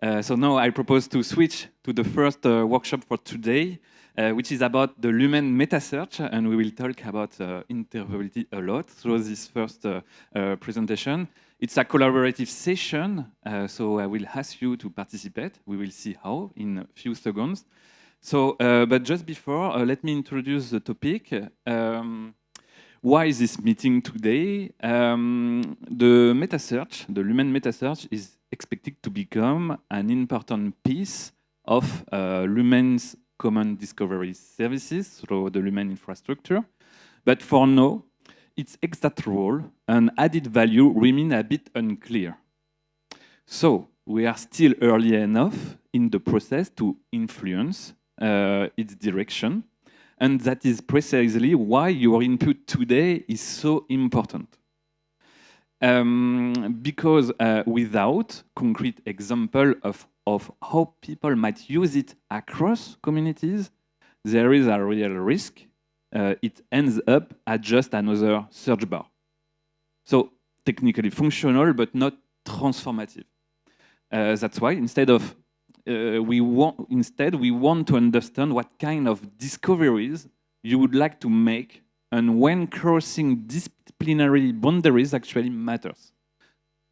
So now I propose to switch to the first workshop for today, which is about the LUMEN meta search, and we will talk about interoperability a lot through this first presentation. It's a collaborative session, so I will ask you to participate. We will see how in a few seconds. So, but just before, let me introduce the topic. Why is this meeting today? The meta search, the LUMEN meta search, is expected to become an important piece of LUMEN's common discovery services through the LUMEN infrastructure. But for now, its exact role and added value remain a bit unclear. So we are still early enough in the process to influence its direction. And that is precisely why your input today is so important. Because without concrete example of how people might use it across communities, there is a real risk it ends up at just another search bar. So technically functional, but not transformative. That's why we want to understand what kind of discoveries you would like to make and when crossing disciplinary boundaries actually matters.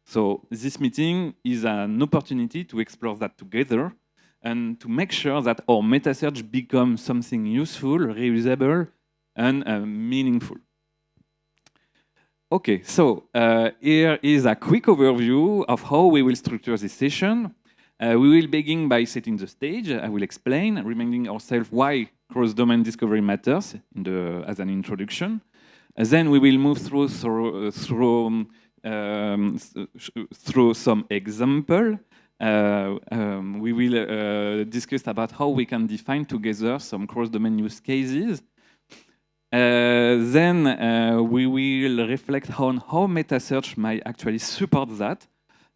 So this meeting is an opportunity to explore that together and to make sure that our meta search becomes something useful, reusable, and meaningful. Okay, so here is a quick overview of how we will structure this session. We will begin by setting the stage. I will explain, reminding ourselves why cross-domain discovery matters as an introduction. Then we will move through some example. We will discuss about how we can define together some cross-domain use cases. Then we will reflect on how meta search might actually support that.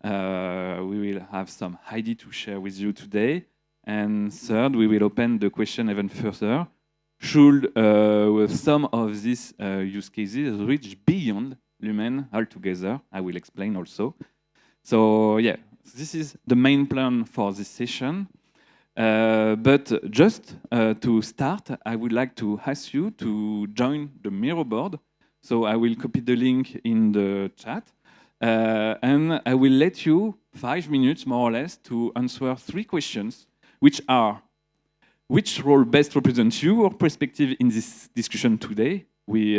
We will have some idea to share with you today. And third, we will open the question even further. Should some of these use cases reach beyond LUMEN altogether? I will explain also. So yeah, this is the main plan for this session. But just to start, I would like to ask you to join the Miro board. So I will copy the link in the chat. And I will let you 5 minutes, more or less, to answer 3 questions, which are: which role best represents your perspective in this discussion today? We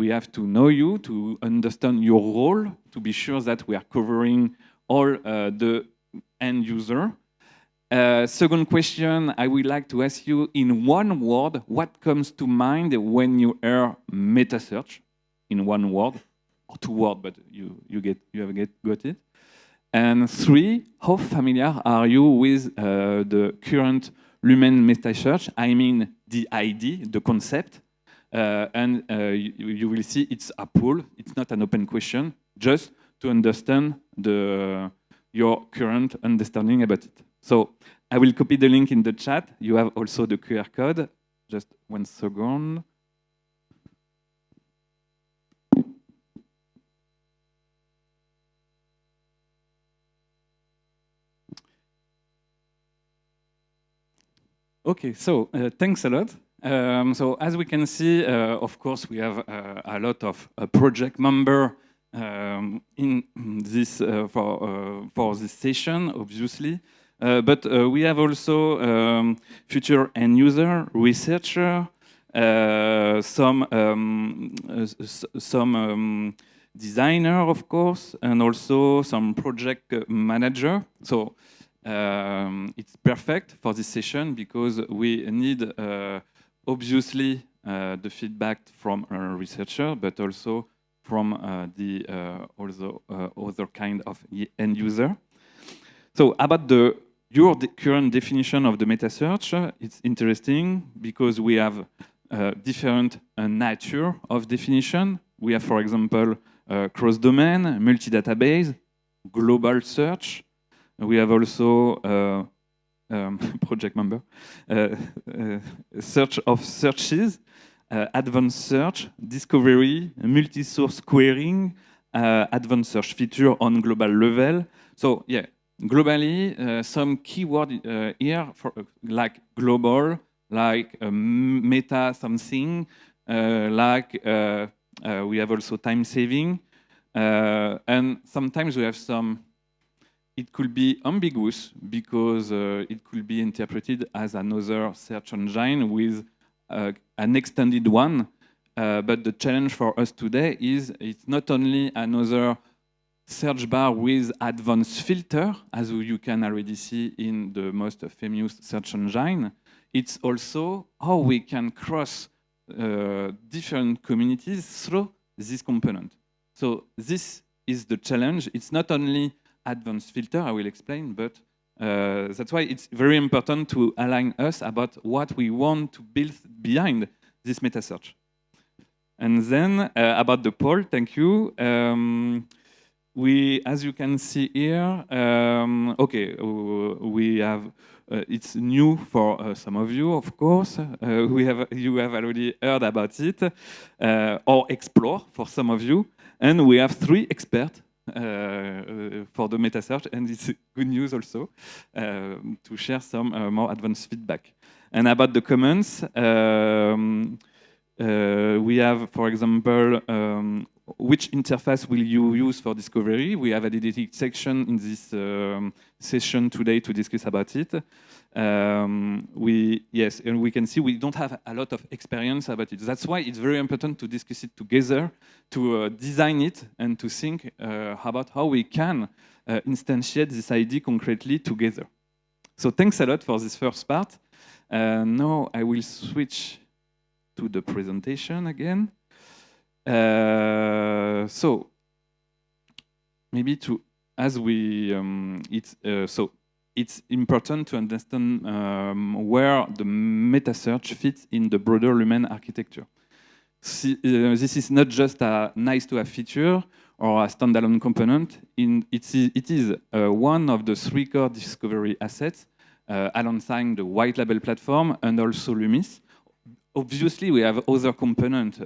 have to know you, to understand your role, to be sure that we are covering all the end user. Second question, I would like to ask you in one word, what comes to mind when you hear meta search? In one word. Or 2 words, but you have got it. And 3, how familiar are you with the current LUMEN meta search? I mean the idea, the concept. And you will see it's a poll. It's not an open question, just to understand your current understanding about it. So I will copy the link in the chat. You have also the QR code. Just 1 second. Okay, so thanks a lot. So as we can see, of course, we have a lot of project member in this for this session, obviously. But we have also future end user, researcher, some designer, of course, and also some project manager. So it's perfect for this session because we need obviously the feedback from a researcher, but also from the other kind of end user. So about your current definition of the meta search, it's interesting because we have different nature of definition. We have, for example, cross-domain, multi-database, global search. We have also project member, search of searches, advanced search, discovery, multi-source querying, advanced search feature on global level. So yeah, globally, some keyword here, for, like global, like meta something, like we have also time saving, and sometimes we have some. It could be ambiguous because it could be interpreted as another search engine with an extended one. But the challenge for us today is it's not only another search bar with advanced filter, as you can already see in the most famous search engine. It's also how we can cross different communities through this component. So this is the challenge. It's not only advanced filter, I will explain, but that's why it's very important to align us about what we want to build behind this meta search. And then about the poll, thank you. We, as you can see here, okay, we have. It's new for some of you, of course. You have already heard about it, or explore for some of you, and we have 3 experts for the meta search, and it's good news also to share some more advanced feedback. And about the comments, we have, for example, which interface will you use for discovery? We have a dedicated section in this session today to discuss about it. Yes, and we can see we don't have a lot of experience about it. That's why it's very important to discuss it together, to design it, and to think about how we can instantiate this idea concretely together. So thanks a lot for this first part. Now I will switch to the presentation again. So maybe to, as we, so it's important to understand where the meta search fits in the broader LUMEN architecture. This is not just a nice to have feature or a standalone component. It is one of the 3 core discovery assets alongside the white label platform and also LUMIS. Obviously, we have other components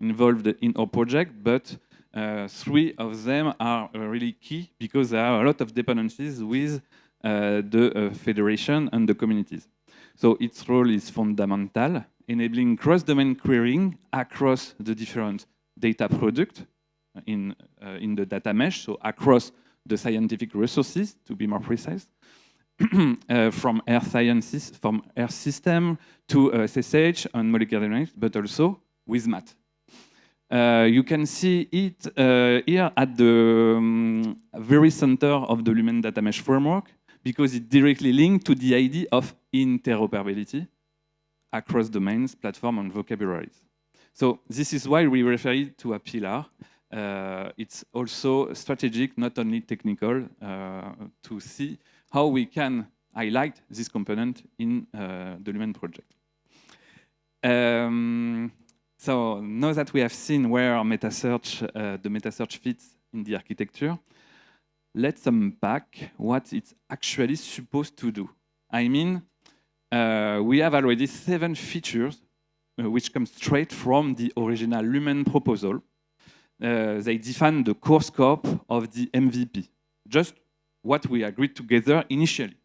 involved in our project, but 3 of them are really key because there are a lot of dependencies with the federation and the communities. So its role is fundamental, enabling cross-domain querying across the different data products in the data mesh, so across the scientific resources, to be more precise. From earth sciences, from earth system to SSH and molecular dynamics, but also with math. You can see it here at the very center of the LUMEN data mesh framework because it directly linked to the idea of interoperability across domains, platforms, and vocabularies. So this is why we refer it to a pillar. It's also strategic, not only technical, to see how we can highlight this component in the LUMEN project. So now that we have seen where meta search, the meta search fits in the architecture, let's unpack what it's actually supposed to do. I mean, we have already 7 features which come straight from the original LUMEN proposal. They define the core scope of the MVP, just what we agreed together initially.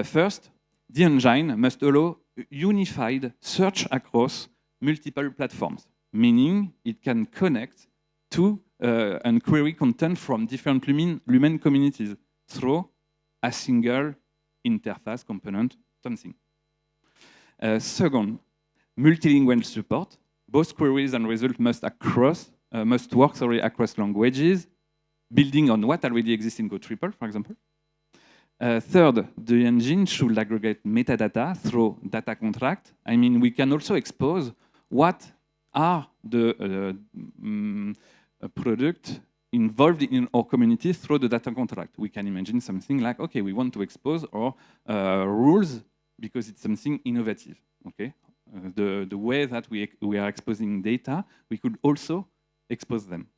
First, the engine must allow unified search across multiple platforms, meaning it can connect to and query content from different LUMEN communities through a single interface component, something. Second, multilingual support. Both queries and results must work across languages, building on what already exists in Go-Triple, for example. Third, the engine should aggregate metadata through data contract. I mean, we can also expose what are the products involved in our community through the data contract. We can imagine something like, okay, we want to expose our rules because it's something innovative. Okay, the way that we are exposing data, we could also expose them.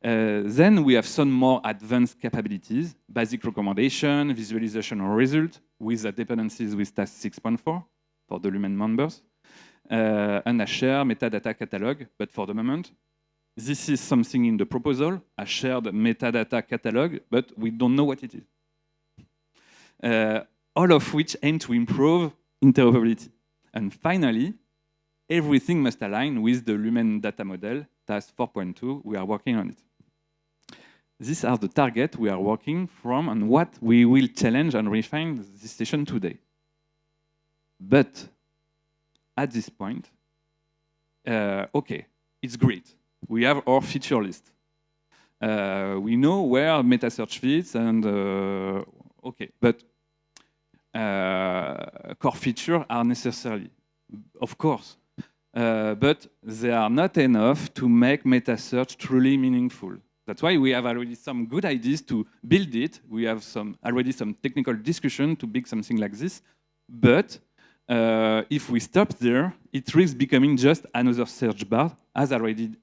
Then we have some more advanced capabilities, basic recommendation, visualization or result with the dependencies with task 6.4 for the LUMEN members, and a shared metadata catalog. But for the moment, this is something in the proposal, a shared metadata catalog, but we don't know what it is. all of which aim to improve interoperability. And finally, everything must align with the LUMEN data model, task 4.2. We are working on it. These are the targets we are working from and what we will challenge and refine this session today. But at this point, okay, it's great. We have our feature list. We know where meta search fits and okay, but core features are necessary, of course, but they are not enough to make meta search truly meaningful. That's why we have already some good ideas to build it. We have already some technical discussion to build something like this. But if we stop there, it risks becoming just another search bar, as already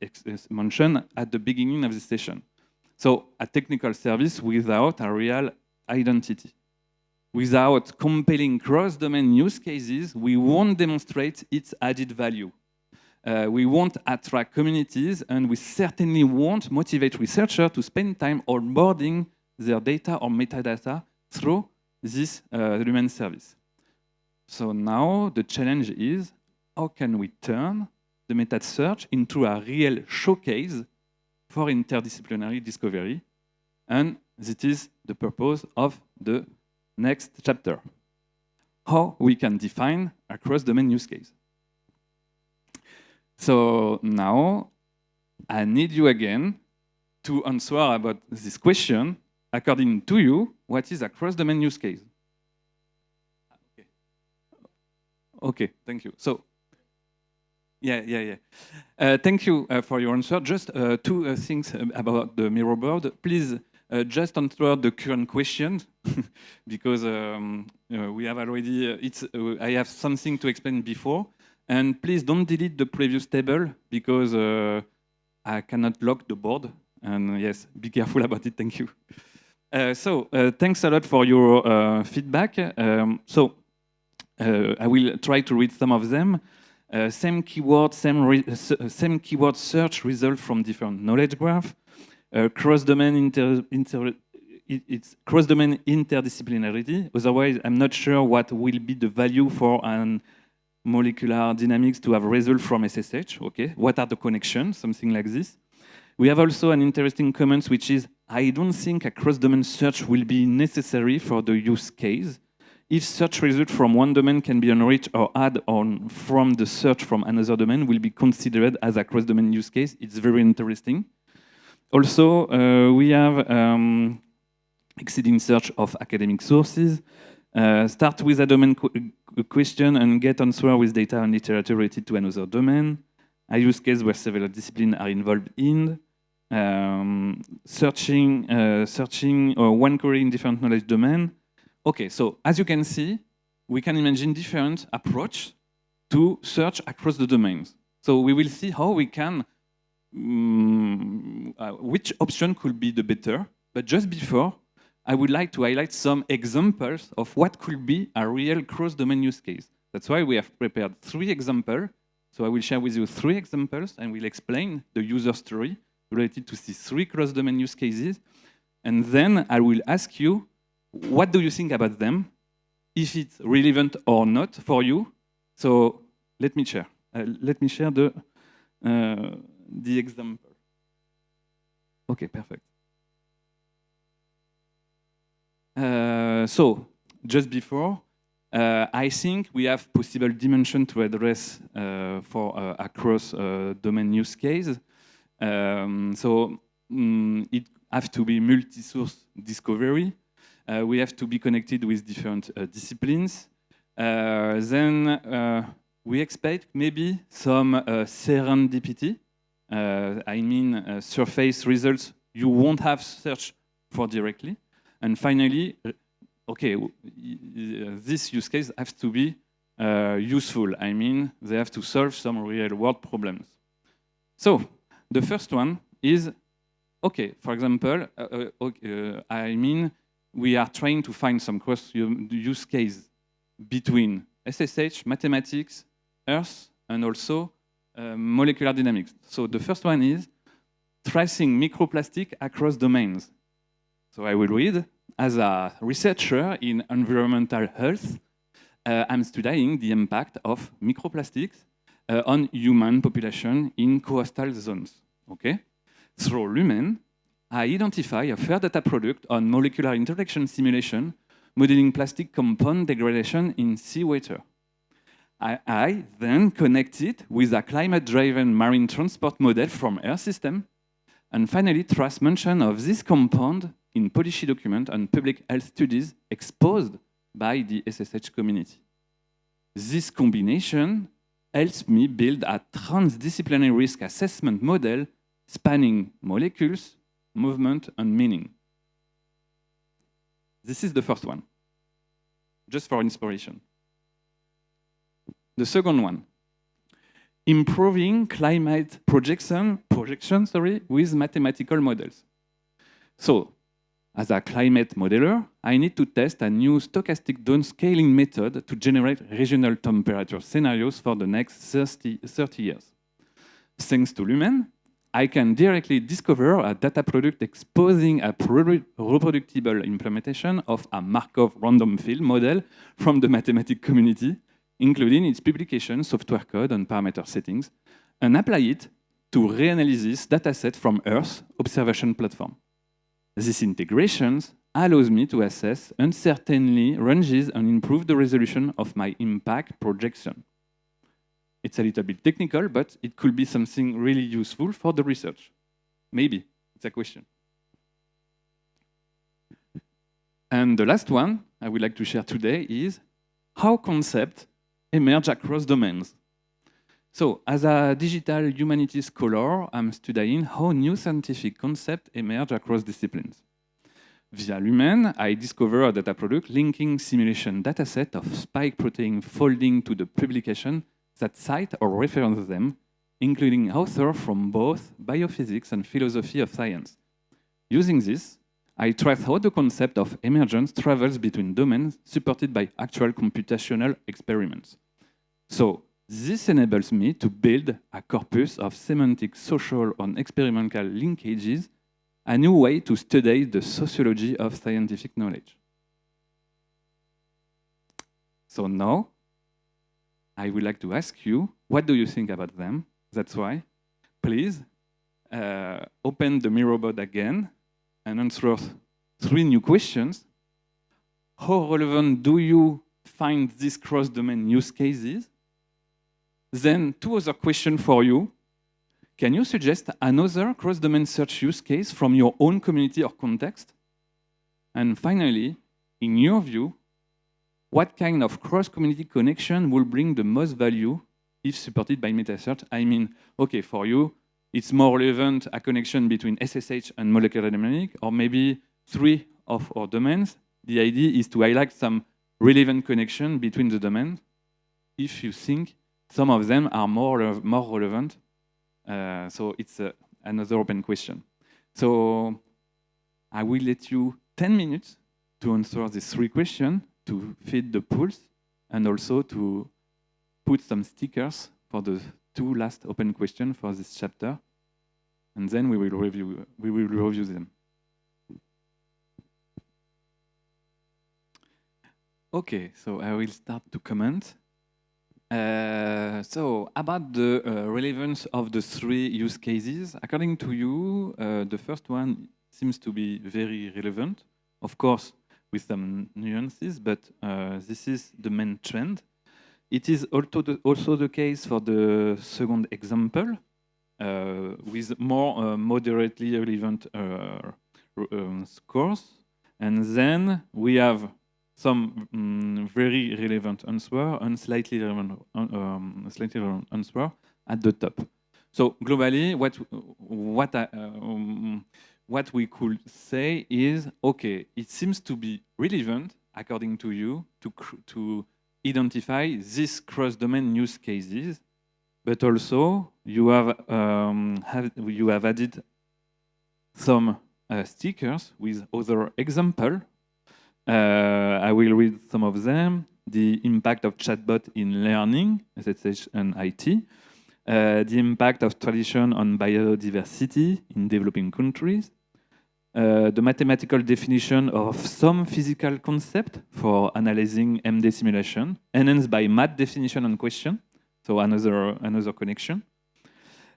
mentioned at the beginning of the session. So a technical service without a real identity. Without compelling cross-domain use cases, we won't demonstrate its added value. We won't attract communities, and we certainly won't motivate researchers to spend time onboarding their data or metadata through this LUMEN service. So now the challenge is, how can we turn the meta search into a real showcase for interdisciplinary discovery? And this is the purpose of the next chapter. How we can define a cross-domain use case. So now I need you again to answer about this question. According to you, what is a cross-domain use case? Okay, thank you. So, thank you for your answer. Just two things about the mirror board. Please just answer the current question because we have already. I have something to explain before. And please don't delete the previous table because I cannot lock the board. And yes, be careful about it. Thank you. Thanks a lot for your feedback. I will try to read some of them. Same keyword search result from different knowledge graph. Cross-domain cross-domain interdisciplinarity. Otherwise, I'm not sure what will be the value for an molecular dynamics to have result from SSH, okay? What are the connections, something like this. We have also an interesting comment, which is, I don't think a cross-domain search will be necessary for the use case. If search result from one domain can be enriched or add on from the search from another domain will be considered as a cross-domain use case. It's very interesting. Also, we have exceeding search of academic sources. Start with a domain question and get answer with data and literature related to another domain. A use case where several disciplines are involved in. Searching one query in different knowledge domain. Okay, so as you can see, we can imagine different approach to search across the domains. So we will see how we can, which option could be the better. But just before, I would like to highlight some examples of what could be a real cross-domain use case. That's why we have prepared 3 examples. So I will share with you 3 examples and we'll explain the user story related to these 3 cross-domain use cases. And then I will ask you, what do you think about them? If it's relevant or not for you. So let me share. The example. Okay, perfect. So just before, I think we have possible dimension to address for a cross-domain use case. It has to be multi-source discovery. We have to be connected with different disciplines. Then we expect maybe some serendipity. I mean, surface results you won't have searched for directly. And finally, okay, this use case has to be useful. I mean, they have to solve some real-world problems. So the first one is, okay, for example, I mean, we are trying to find some cross-use case between SSH, mathematics, Earth, and also molecular dynamics. So the first one is tracing microplastic across domains. So I will read. as a researcher in environmental health, I'm studying the impact of microplastics on human population in coastal zones. Okay? Through LUMEN, I identify a fair data product on molecular interaction simulation, modeling plastic compound degradation in seawater. I then connect it with a climate-driven marine transport model from Earth system, and finally trace mention of this compound in policy document and public health studies exposed by the SSH community. This combination helps me build a transdisciplinary risk assessment model spanning molecules, movement, and meaning. This is the first one, just for inspiration. The second one, improving climate projection with mathematical models. So, as a climate modeler, I need to test a new stochastic downscaling method to generate regional temperature scenarios for the next 30 years. Thanks to LUMEN, I can directly discover a data product exposing a reproducible implementation of a Markov random field model from the mathematics community, including its publication, software code, and parameter settings, and apply it to reanalysis dataset from Earth observation platform. These integrations allows me to assess uncertainty ranges and improve the resolution of my impact projection. It's a little bit technical, but it could be something really useful for the research. Maybe, it's a question. And the last one I would like to share today is how concepts emerge across domains. So, as a digital humanities scholar, I'm studying how new scientific concepts emerge across disciplines. Via LUMEN, I discover a data product linking simulation dataset of spike protein folding to the publication that cite or reference them, including authors from both biophysics and philosophy of science. Using this, I trace how the concept of emergence travels between domains supported by actual computational experiments. So, this enables me to build a corpus of semantic, social, and experimental linkages, a new way to study the sociology of scientific knowledge. So now, I would like to ask you, what do you think about them? That's why, please, open the Miro-bot again and answer 3 new questions. How relevant do you find these cross-domain use cases? Then 2 other questions for you. Can you suggest another cross-domain search use case from your own community or context? And finally, in your view, what kind of cross-community connection will bring the most value if supported by meta-search? I mean, okay, for you, it's more relevant a connection between SSH and molecular dynamics, or maybe 3 of our domains. The idea is to highlight some relevant connection between the domains if you think some of them are more relevant. So it's another open question. So I will let you 10 minutes to answer these 3 questions, to feed the pulse, and also to put some stickers for the 2 last open questions for this chapter. And then we will review them. Okay, so I will start to comment. So about the relevance of the 3 use cases, according to you, the first one seems to be very relevant, of course, with some nuances, but this is the main trend. It is also the case for the second example, with more moderately relevant scores. And then we have some very relevant answer and slightly relevant answer at the top. So globally, what we could say is, okay, it seems to be relevant, according to you, to identify these cross-domain use cases, but also you have added some stickers with other examples. I will read some of them. The impact of chatbot in learning, SSH and IT. The impact of tradition on biodiversity in developing countries. the mathematical definition of some physical concept for analyzing MD simulation, enhanced by math definition and question, so another connection.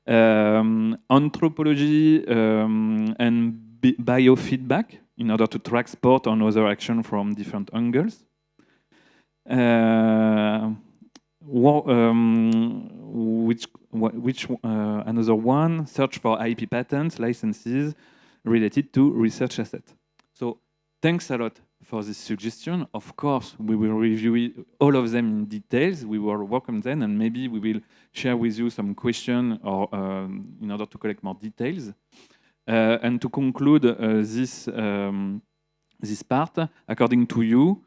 Anthropology and biofeedback in order to track sport and other action from different angles. Another one, search for IP patents, licenses related to research assets. So thanks a lot for this suggestion. Of course, we will review all of them in details. We will work on them, and maybe we will share with you some questions or in order to collect more details. And to conclude this part, according to you,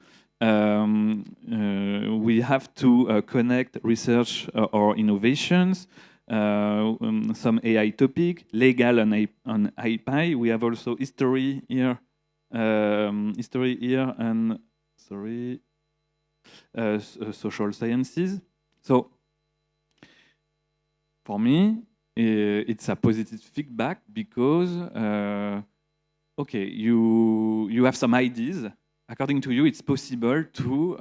we have to connect research or innovations, some AI topic, legal and IP. We have also history here, and social sciences. So for me, it's a positive feedback because okay, you have some ideas. According to you, it's possible to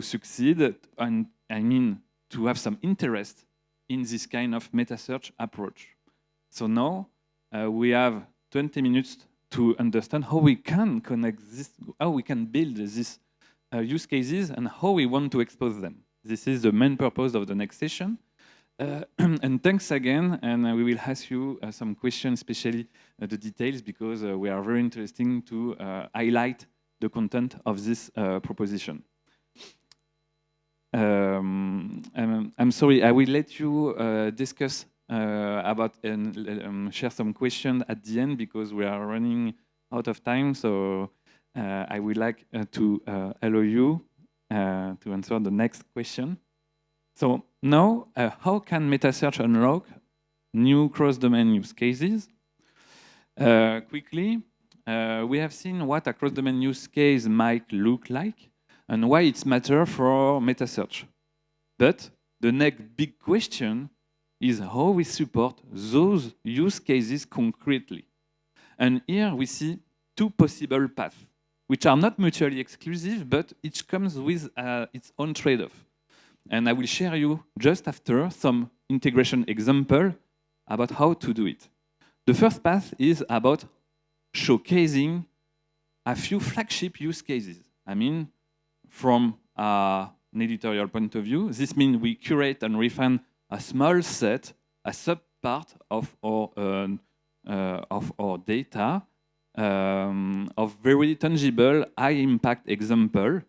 succeed, and I mean to have some interest in this kind of meta search approach. So now we have 20 minutes to understand how we can connect this, how we can build these use cases, and how we want to expose them. This is the main purpose of the next session. And thanks again, and we will ask you some questions, especially the details, because we are very interested to highlight the content of this proposition. I'm sorry, I will let you discuss about and share some questions at the end, because we are running out of time. So I would like to allow you to answer the next question. So now, how can meta search unlock new cross-domain use cases? Quickly, we have seen what a cross-domain use case might look like and why it's matter for meta search. But the next big question is how we support those use cases concretely. And here we see two possible paths, which are not mutually exclusive, but each comes with its own trade-off. And I will share you just after some integration example about how to do it. The first path is about showcasing a few flagship use cases. I mean, from an editorial point of view, this means we curate and refine a small set, a sub-part of our data, of very tangible, high-impact example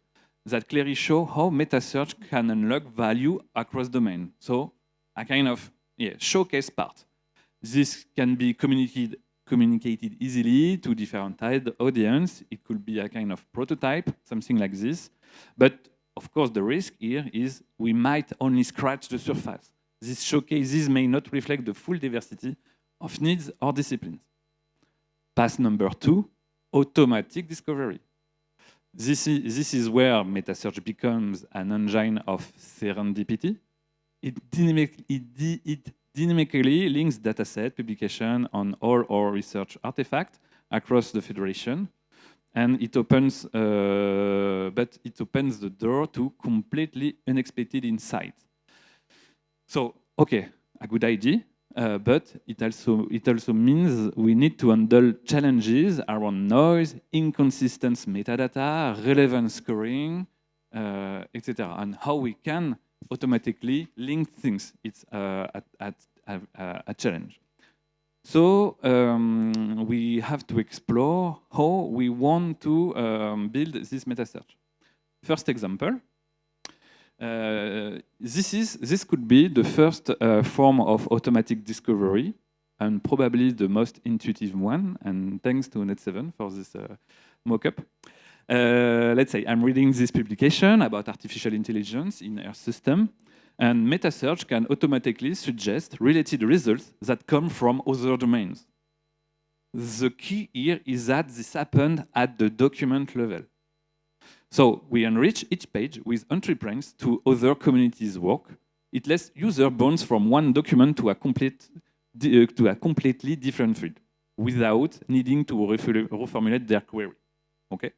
that clearly show how meta search can unlock value across domain. So a kind of showcase part. This can be communicated easily to different audience. It could be a kind of prototype, something like this. But of course, the risk here is we might only scratch the surface. These showcases may not reflect the full diversity of needs or disciplines. Path number 2, automatic discovery. This is where meta search becomes an engine of serendipity. It dynamically links dataset publication on all our research artifacts across the federation, and it opens, the door to completely unexpected insights. So, okay, a good idea. But it also means we need to handle challenges around noise, inconsistent metadata, relevance scoring, etc. And how we can automatically link things. It's a challenge. So we have to explore how we want to build this meta search. First example. This could be the first form of automatic discovery, and probably the most intuitive one, and thanks to Net7 for this mock-up. Let's say I'm reading this publication about artificial intelligence in Earth system, and meta search can automatically suggest related results that come from other domains. The key here is that this happened at the document level. So we enrich each page with entry points to other communities' work. It lets user bounce from one document to a completely different field. without needing to reformulate their query. Okay.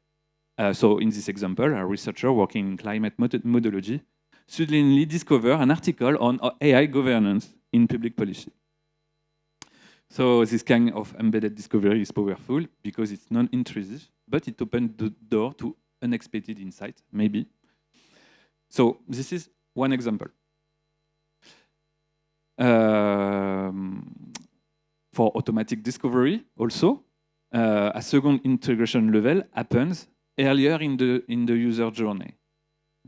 So in this example, a researcher working in climate methodology suddenly discovered an article on AI governance in public policy. So this kind of embedded discovery is powerful because it's non-intrusive, but it opens the door to unexpected insight, maybe. So this is one example. For automatic discovery, also, a second integration level happens earlier in the user journey,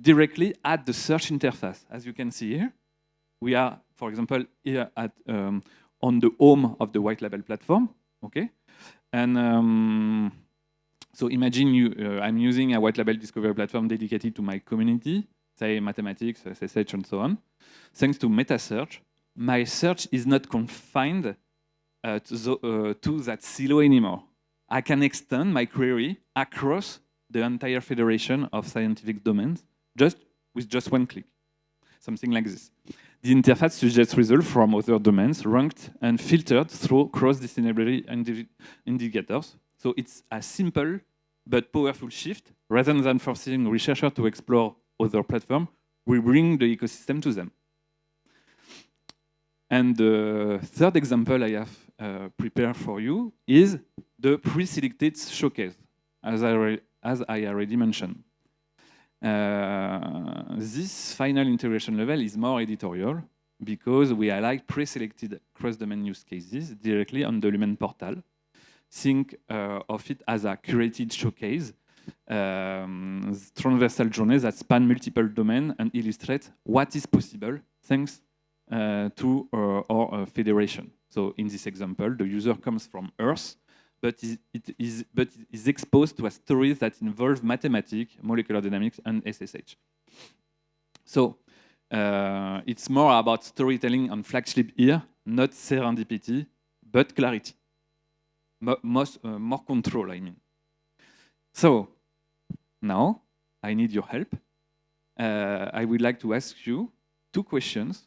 directly at the search interface. As you can see here, we are, for example, here at on the home of the white label platform. Okay, and so imagine I'm using a white label discovery platform dedicated to my community, say mathematics, SSH, and so on. Thanks to meta search, my search is not confined to that silo anymore. I can extend my query across the entire federation of scientific domains with just one click, something like this. The interface suggests results from other domains ranked and filtered through cross-disciplinary indicators. So it's a simple but powerful shift. Rather than forcing researchers to explore other platforms, we bring the ecosystem to them. And the third example I have prepared for you is the pre-selected showcase, as I already mentioned. This final integration level is more editorial because we highlight pre-selected cross-domain use cases directly on the LUMEN portal. Think of it as a curated showcase, transversal journeys that span multiple domains and illustrate what is possible thanks to our federation. So in this example, the user comes from Earth, but is exposed to stories that involve mathematics, molecular dynamics, and SSH. So it's more about storytelling on flagship here, not serendipity, but clarity. More control, I mean. So now I need your help. I would like to ask you 2 questions.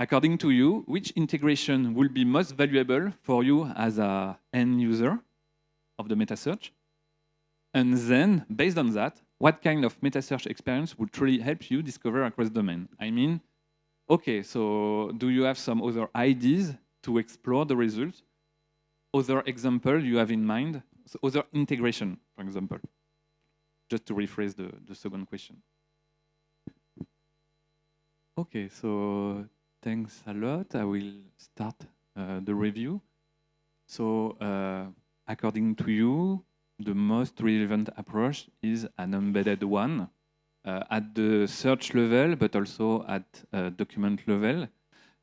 According to you, which integration will be most valuable for you as an end user of the meta search? And then, based on that, what kind of meta search experience would truly help you discover across domain? I mean, okay, so do you have some other ideas to explore the results? Other example you have in mind? So other integration, for example, just to rephrase the second question. Okay, so thanks a lot. I will start the review. So, according to you, the most relevant approach is an embedded one at the search level, but also at document level.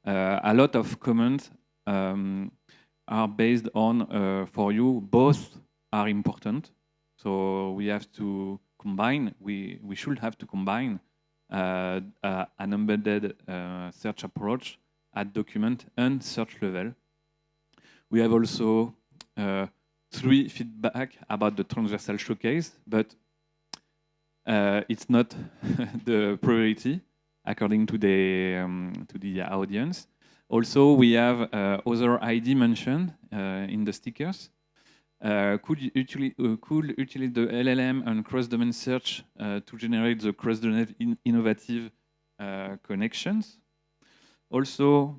A lot of comments are based on, for you, both are important. So we have to combine, we should have to combine an embedded search approach at document and search level. We have also 3 feedback about the transversal showcase, but it's not the priority according to the audience. Also, we have other ID mentioned in the stickers. Could utilize the LLM and cross-domain search to generate the cross-domain innovative connections. Also,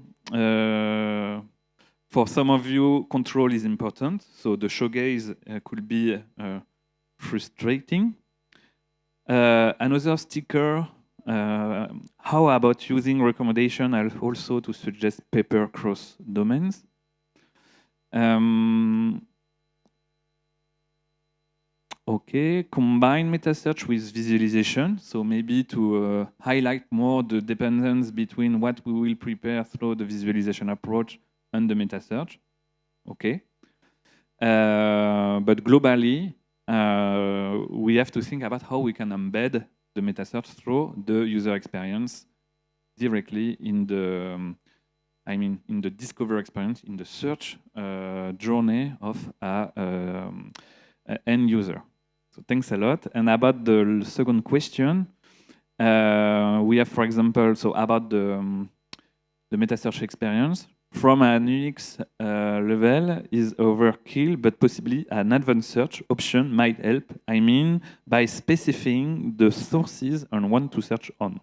for some of you, control is important. So the showcase could be frustrating. Another sticker, how about using recommendation also to suggest paper cross domains? Okay, combine meta search with visualization. So maybe to highlight more the dependence between what we will prepare through the visualization approach and the meta search. Okay. But globally, we have to think about how we can embed the meta search through the user experience directly in the, in the discover experience, in the search journey of an end user. So thanks a lot. And about the second question, we have, for example, so about the meta search experience. from an UX level is overkill, but possibly an advanced search option might help. I mean, by specifying the sources and want to search on.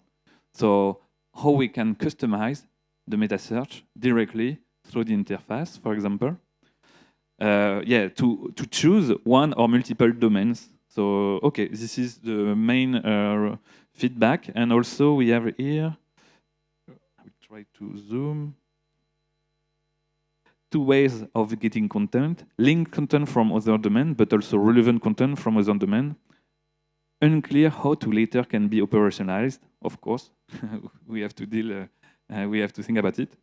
So how we can customize the meta search directly through the interface, for example. Yeah, to choose one or multiple domains. So, okay, this is the main feedback. And also we have here, I will try to zoom, 2 ways of getting content, linked content from other domain, but also relevant content from other domain. Unclear how to later can be operationalized, of course. We have to deal, we have to think about it.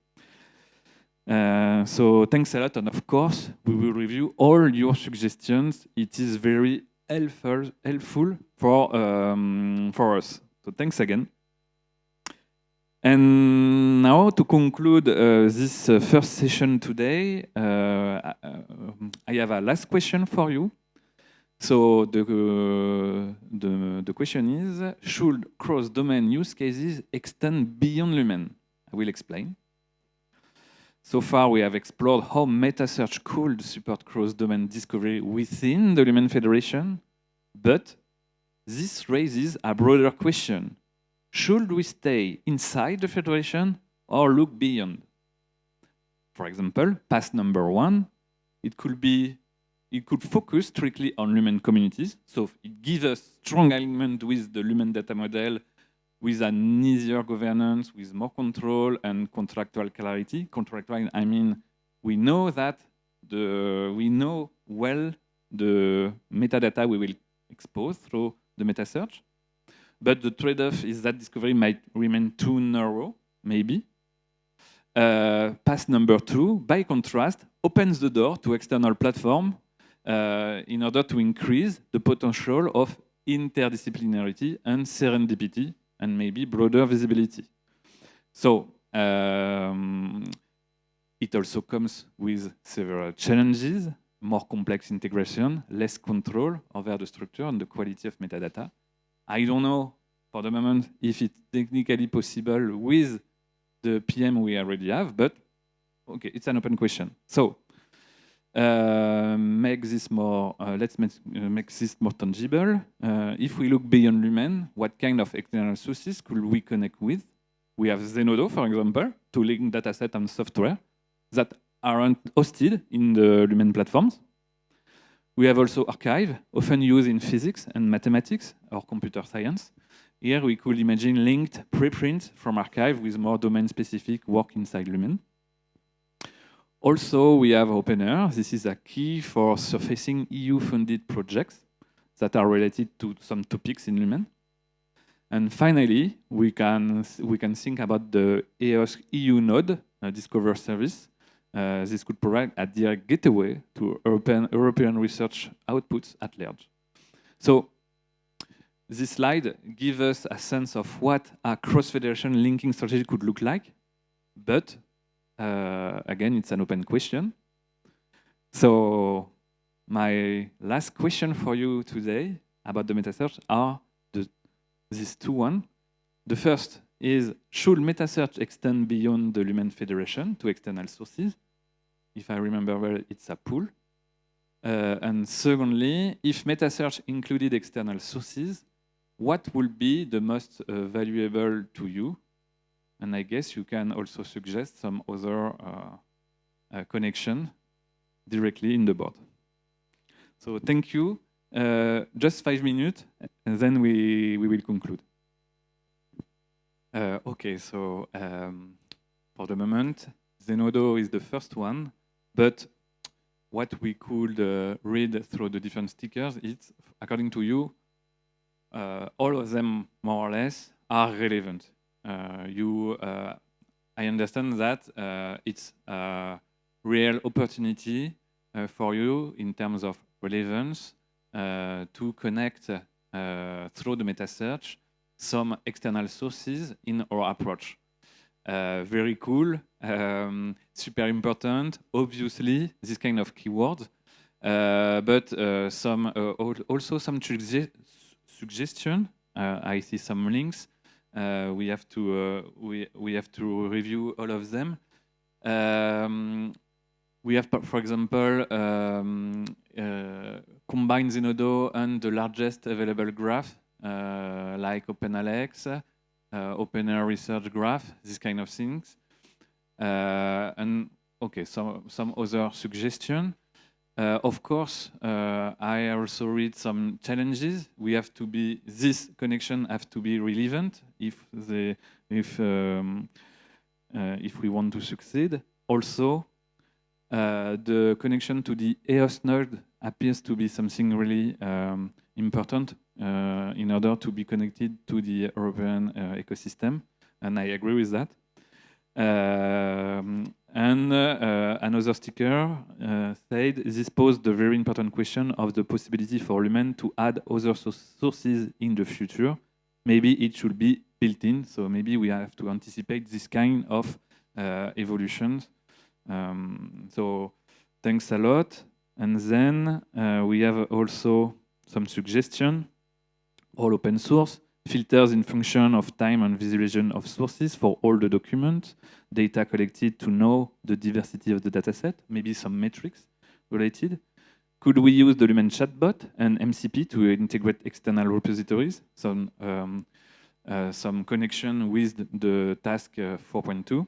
So thanks a lot, and of course, we will review all your suggestions. It is very helpful for us. So thanks again. And now to conclude this first session today, I have a last question for you. So the question is, should cross-domain use cases extend beyond Lumen? I will explain. So far, we have explored how meta search could support cross-domain discovery within the Lumen Federation, but this raises a broader question. Should we stay inside the Federation or look beyond? For example, pass number 1, it could focus strictly on Lumen communities, so it gives us strong alignment with the Lumen data model, with an easier governance, with more control and contractual clarity. Contractual, I mean, we know that we know well the metadata we will expose through the meta search, but the trade-off is that discovery might remain too narrow, maybe. Pass number 2, by contrast, opens the door to external platform in order to increase the potential of interdisciplinarity and serendipity, and maybe broader visibility. So it also comes with several challenges, more complex integration, less control over the structure and the quality of metadata. I don't know for the moment if it's technically possible with the PM we already have, but okay, it's an open question. So make this more, let's make this more tangible. If we look beyond Lumen, what kind of external sources could we connect with? We have Zenodo, for example, to link dataset and software that aren't hosted in the Lumen platforms. We have also archive, often used in physics and mathematics or computer science. Here we could imagine linked preprints from archive with more domain-specific work inside Lumen. Also, we have OpenR. This is a key for surfacing EU-funded projects that are related to some topics in Lumen. And finally, we can think about the EOS EU node Discover service. This could provide a direct gateway to European research outputs at large. So this slide gives us a sense of what a cross-federation linking strategy could look like, but again, it's an open question. So my last question for you today about the meta search are these two ones. The first is, should meta search extend beyond the Lumen Federation to external sources? If I remember well, it's a pool. And secondly, if meta search included external sources, what will be the most valuable to you? And I guess you can also suggest some other connection directly in the board. So thank you. Just 5 minutes, and then we will conclude. Okay, so for the moment, Zenodo is the first one, but what we could read through the different stickers is, according to you, all of them, more or less, are relevant. I understand that it's a real opportunity for you in terms of relevance to connect through the meta search some external sources in our approach. Very cool, super important, obviously, this kind of keyword, but also some suggestion. I see some links. We have to review all of them. We have, for example, combine the nodo and the largest available graph, like OpenAlex, OpenAir Research Graph, these kind of things. And okay, some other suggestion. Of course, I also read some challenges. We have to be, this connection have to be relevant if we want to succeed. Also, the connection to the EOS node appears to be something really important in order to be connected to the European ecosystem, and I agree with that. And another sticker said, this posed the very important question of the possibility for LUMEN to add other sources in the future. Maybe it should be built in, so maybe we have to anticipate this kind of evolutions. So thanks a lot. And then we have also some suggestion, all open source, filters in function of time and visualization of sources for all the documents, data collected to know the diversity of the dataset, maybe some metrics related. Could we use the Lumen chatbot and MCP to integrate external repositories? Some connection with the task 4.2.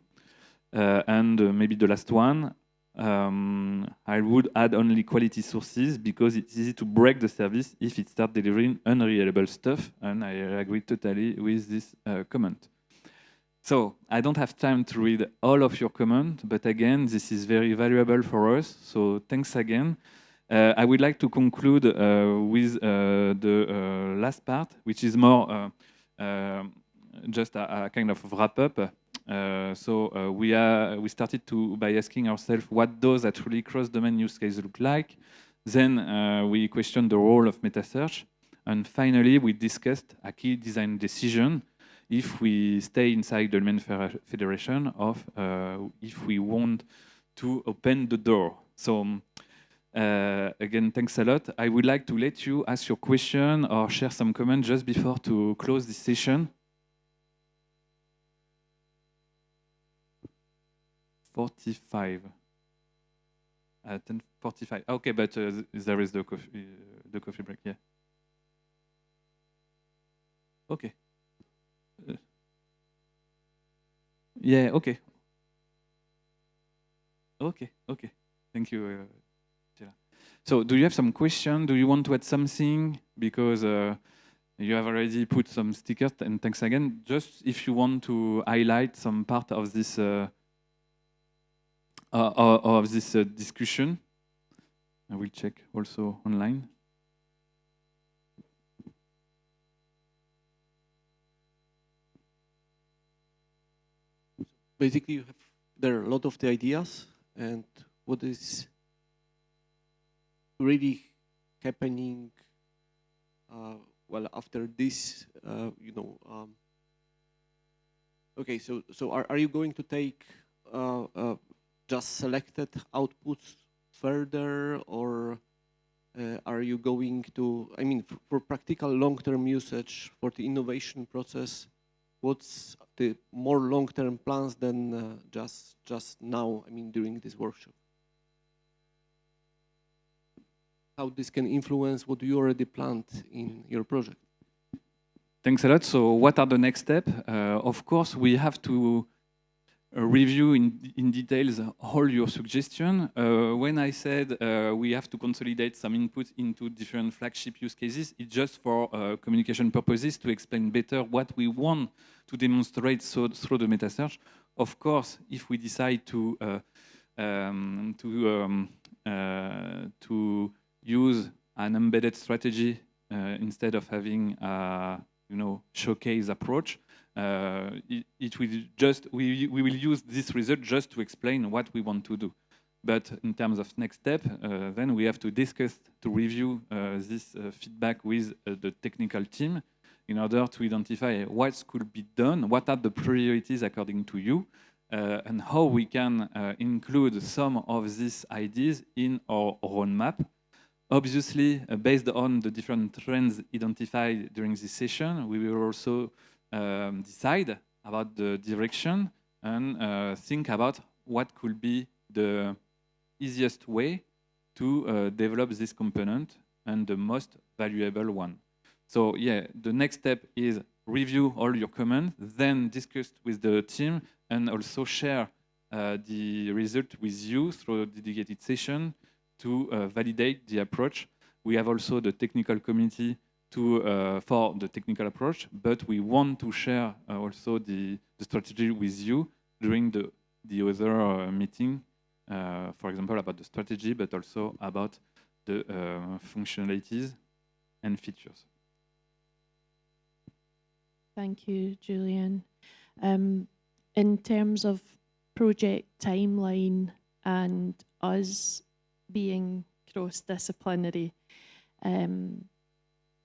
And maybe the last one, I would add only quality sources because it's easy to break the service if it starts delivering unreliable stuff, and I agree totally with this comment. So I don't have time to read all of your comments, but again, this is very valuable for us, so thanks again. I would like to conclude with the last part, which is more just a kind of wrap-up. We started by asking ourselves, what does a truly cross-domain use case look like? Then we questioned the role of meta search, and finally we discussed a key design decision if we stay inside the LUMEN Federation of if we want to open the door. So again, thanks a lot. I would like to let you ask your question or share some comments just before to close this session. 45. 10:45. Okay, but there is the coffee break. Yeah. Okay. Yeah. Okay. Okay. Okay. Thank you. So, do you have some question? Do you want to add something? Because you have already put some stickers, and thanks again. Just if you want to highlight some part of this. Discussion. I will check also online. Basically, there are a lot of the ideas, and what is really happening well after this, okay, so are you going to take just selected outputs further, or are you going to, I mean, for practical long-term usage for the innovation process, what's the more long-term plans than just now, I mean, during this workshop? How this can influence what you already planned in your project? Thanks a lot. So what are the next steps? Of course, we have to review in details all your suggestions. When I said we have to consolidate some input into different flagship use cases, it's just for communication purposes to explain better what we want to demonstrate through the meta search. Of course, if we decide to use an embedded strategy instead of having a showcase approach, we will use this result just to explain what we want to do. But in terms of next step, then we have to discuss, to review this feedback with the technical team in order to identify what could be done, what are the priorities according to you, and how we can include some of these ideas in our roadmap. Obviously, based on the different trends identified during this session, we will also decide about the direction and think about what could be the easiest way to develop this component and the most valuable one. So yeah, the next step is review all your comments, then discuss with the team and also share the result with you through a dedicated session to validate the approach. We have also the technical committee for the technical approach, but we want to share also the strategy with you during the other meeting, for example, about the strategy, but also about the functionalities and features. Thank you, Julien. In terms of project timeline and us being cross-disciplinary,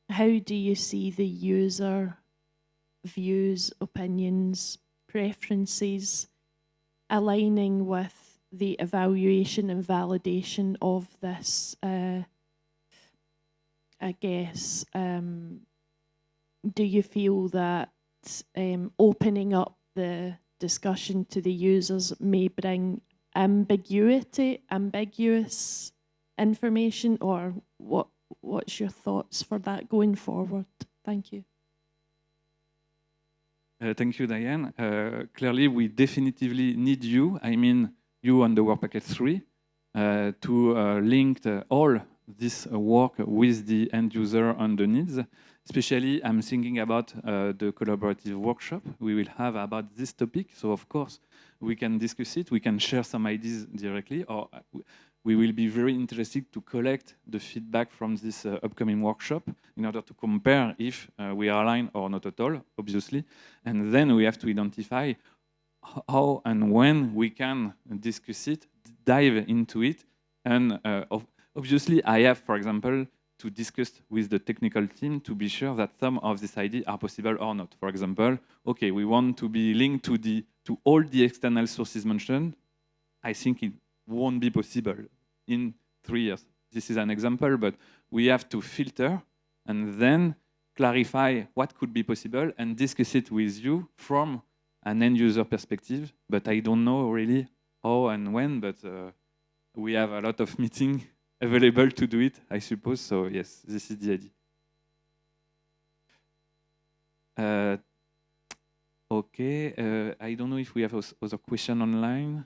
how do you see the user views, opinions, preferences aligning with the evaluation and validation of this, I guess, do you feel that opening up the discussion to the users may bring ambiguous information, or what's your thoughts for that going forward? Thank you. Thank you, Diane. Clearly, we definitively need you, I mean you on the work package 3, to link all this work with the end user and the needs. Especially, I'm thinking about the collaborative workshop we will have about this topic. So, of course, we can discuss it, we can share some ideas directly, or we will be very interested to collect the feedback from this upcoming workshop in order to compare if we are aligned or not at all, obviously. And then we have to identify how and when we can discuss it, dive into it. And obviously, I have, for example, to discuss with the technical team to be sure that some of these ideas are possible or not. For example, okay, we want to be linked to all the external sources mentioned. I think it won't be possible in 3 years. This is an example, but we have to filter and then clarify what could be possible and discuss it with you from an end user perspective. But I don't know really how and when, but we have a lot of meetings available to do it, I suppose. So yes, this is the idea. Okay, I don't know if we have other question online.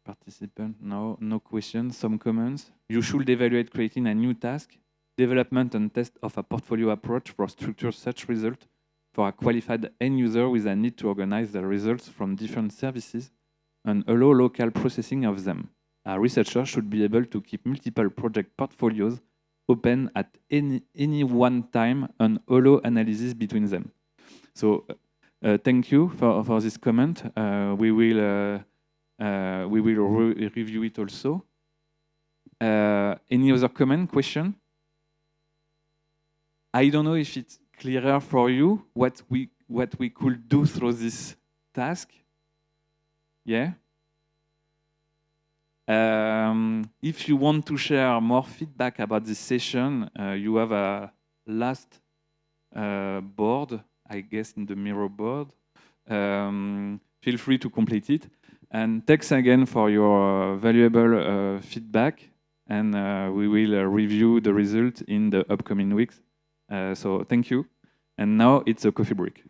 Participant, no questions. Some comments. You should evaluate creating a new task, development and test of a portfolio approach for structure such result for a qualified end user with a need to organize the results from different services and allow local processing of them. A researcher should be able to keep multiple project portfolios open at any one time and allow analysis between them. So thank you for this comment. We will review it also. Any other comment, question? I don't know if it's clearer for you what we could do through this task. Yeah. If you want to share more feedback about this session, you have a last board, I guess, in the mirror board. Feel free to complete it. And thanks again for your valuable feedback. And we will review the result in the upcoming weeks. So thank you. And now it's a coffee break.